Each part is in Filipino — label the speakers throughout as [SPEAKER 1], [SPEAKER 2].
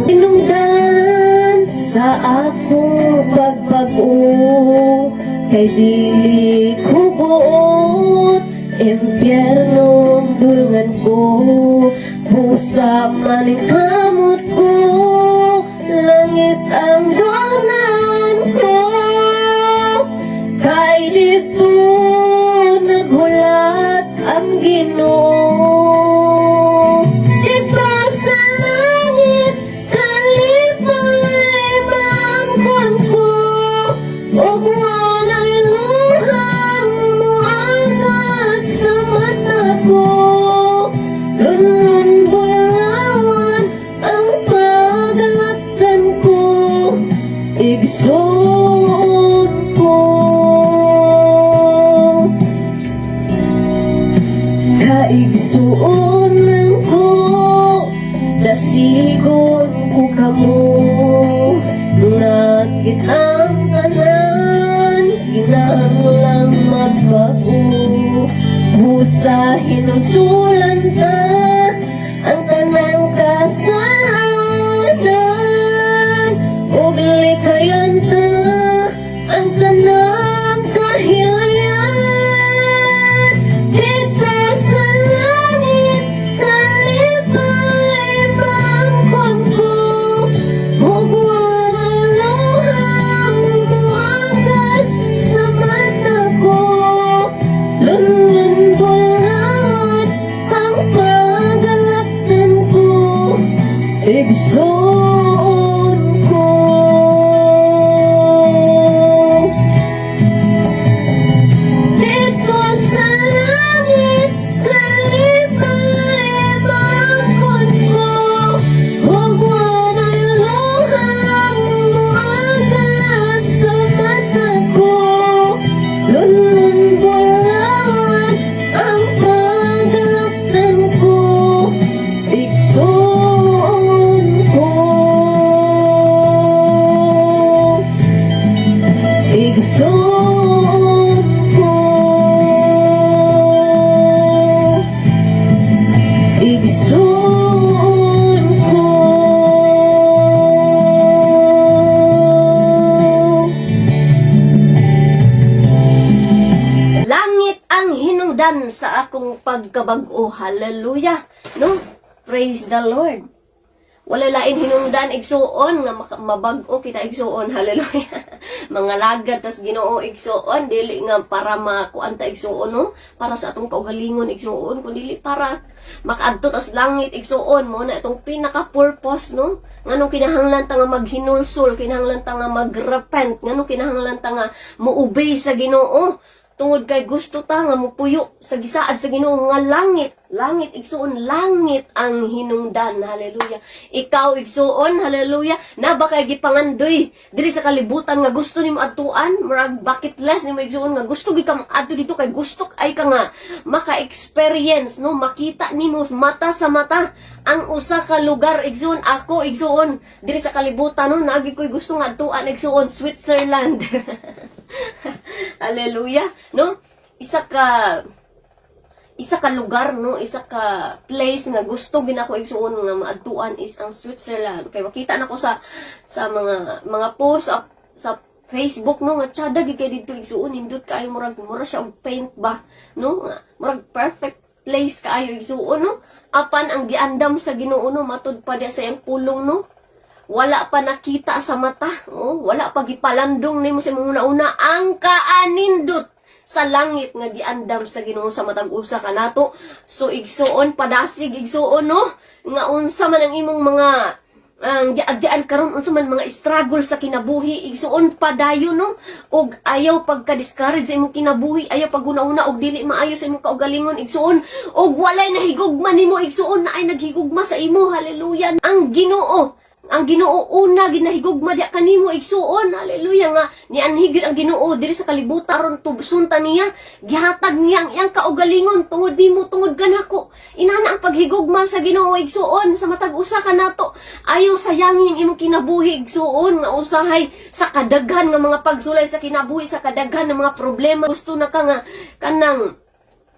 [SPEAKER 1] Hinungdan sa ako pagbago, kay dili ko buot impyernong dulngan ko. Pusa maning kamot ko, langit ang dulngan ko. Kay dito naghulat ang Ginoo. Dito sa langit kalipay mangkon ko, ug walay luhang moangas sa mata ko. Ganun bulawan ang pagalaktan ko, igsoon ko. Kaigsuon ng ko, dasigon ko kamo. Ngakit ang tanan, kinahanglang magbago. Busa hinusulan ka, ang tanang kasalanan. Ug likayan ka, ang tanang kahilayan. Dito sa langit kalipay mangkon ko, ug walay luhang moangas sa mata ko. Lungan bulan ang pagalaktan ko, igsoon ko. Dito sa langit kalipay mangkon ko, ug walay luhang moangas sa mata ko. Lungan bulan ang pagalaktan ko, igsoon ko. Igsoon ko. Igsoon ko.
[SPEAKER 2] Langit ang hinungdan sa akong pagkabag-o. Hallelujah. No? Praise the Lord. Wala lain hinungdan igsuon nga mabag-o kita igsuon. Hallelujah. Mga lagad tas Ginoo igsuon, dili nga para makuan ta igsuon, no? Para sa atong kaugalingon igsuon, kun dili para makaadto tas langit igsuon mo na itong pinaka-purpose, no? Nganong kinahanglan ta nga maghinulsol, kinahanglan ta nga magrepent, nganong kinahanglan ta nga moobey sa Ginoo. Tungod kay gusto ta nga mupuyo sa gisaad sa Ginoo nga langit. Langit igsuon, langit ang hinungdan. Hallelujah. Ikaw igsuon, hallelujah. Na ba kay gipangandoy diri sa kalibutan nga gusto nimo adtuan, murag bucket list nimo igsuon nga gusto gi ka adto dito kay gusto ay ka nga maka-experience, no, makita nimo mata sa mata ang usa ka lugar igsuon. Ako igsuon diri sa kalibutan, no, nagi koy gusto nga adtuan igsuon Switzerland. Hallelujah, no? Isa ka lugar, no, isa ka place nga gusto ginako igsuon nga maadtuan is ang Switzerland. Kay makita nako sa mga post sa Facebook, no, nga tsada gi kay didto igsuon, nindot kaayo murag siya og paint ba, no? Murag perfect place kaayo igsuon, no? Apan ang giandam sa Ginoo, no, matud pa dia sa iyang pulong, no? Wala pa nakita sa mata, oh, wala pa gipalandong nimo sa mga una ang kaanindot sa langit nga giandam sa Ginoo sa matag usa kanato. So igsuon padasig igsuon, no, nga unsa man ang imong mga giagdian karon, unsa man mga struggle sa kinabuhi igsuon padayon, no, og ayaw pagka-discourage sa imong kinabuhi, ayaw paguna-una og dili maayo sa imong kaugalingon igsuon, og walay nahigugma nimo igsuon na ay naghigugma sa imo. Hallelujah. Ang Ginoo una ginahigugma diha kanimo igsuon. Hallelujah, nga nianhig ang Ginoo diri sa kalibutan aron tubsunta niya, gihatag niya ang iyang kaugalingon tungod nimo, tungod kanako. Inana ang paghigugma sa Ginoo igsuon sa matag usa kanato. Ayaw sayangin ang imong kinabuhi igsuon nga usahay sa kadaghan nga mga pagsulay sa kinabuhi, sa kadaghan ng mga problema. Gusto na ka nga kanang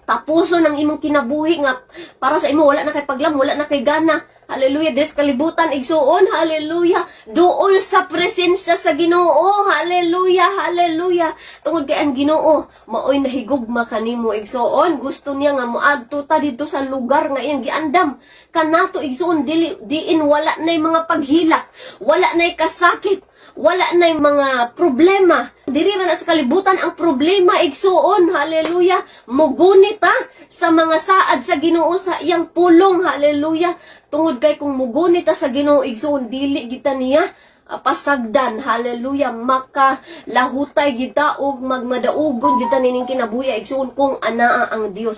[SPEAKER 2] tapuson ang imong kinabuhi nga para sa imo wala na kay paglam, wala na kay gana. Hallelujah. Des kalibutan igsuon. Hallelujah. Duol sa presensya sa Ginoo. Hallelujah. Hallelujah. Tungod kay ang Ginoo maoy nahigugma kanimo igsuon. Gusto niya nga moadto ta dito sa lugar nga iyang giandam. Kanato igsuon diin wala nay mga paghilak, wala nay kasakit, wala nay mga problema. Diri ra na sa kalibutan ang problema igsuon. Hallelujah. Mugunit ta sa mga saad sa Ginoo sa iyang pulong. Hallelujah. Tungod kay kung mugunit ta sa Ginoo igsuon dili kita niya pasagdan. Hallelujah. Maka lahutay kita og magmadaugon kita nining kinabuhi igsuon kung anaa ang Dios.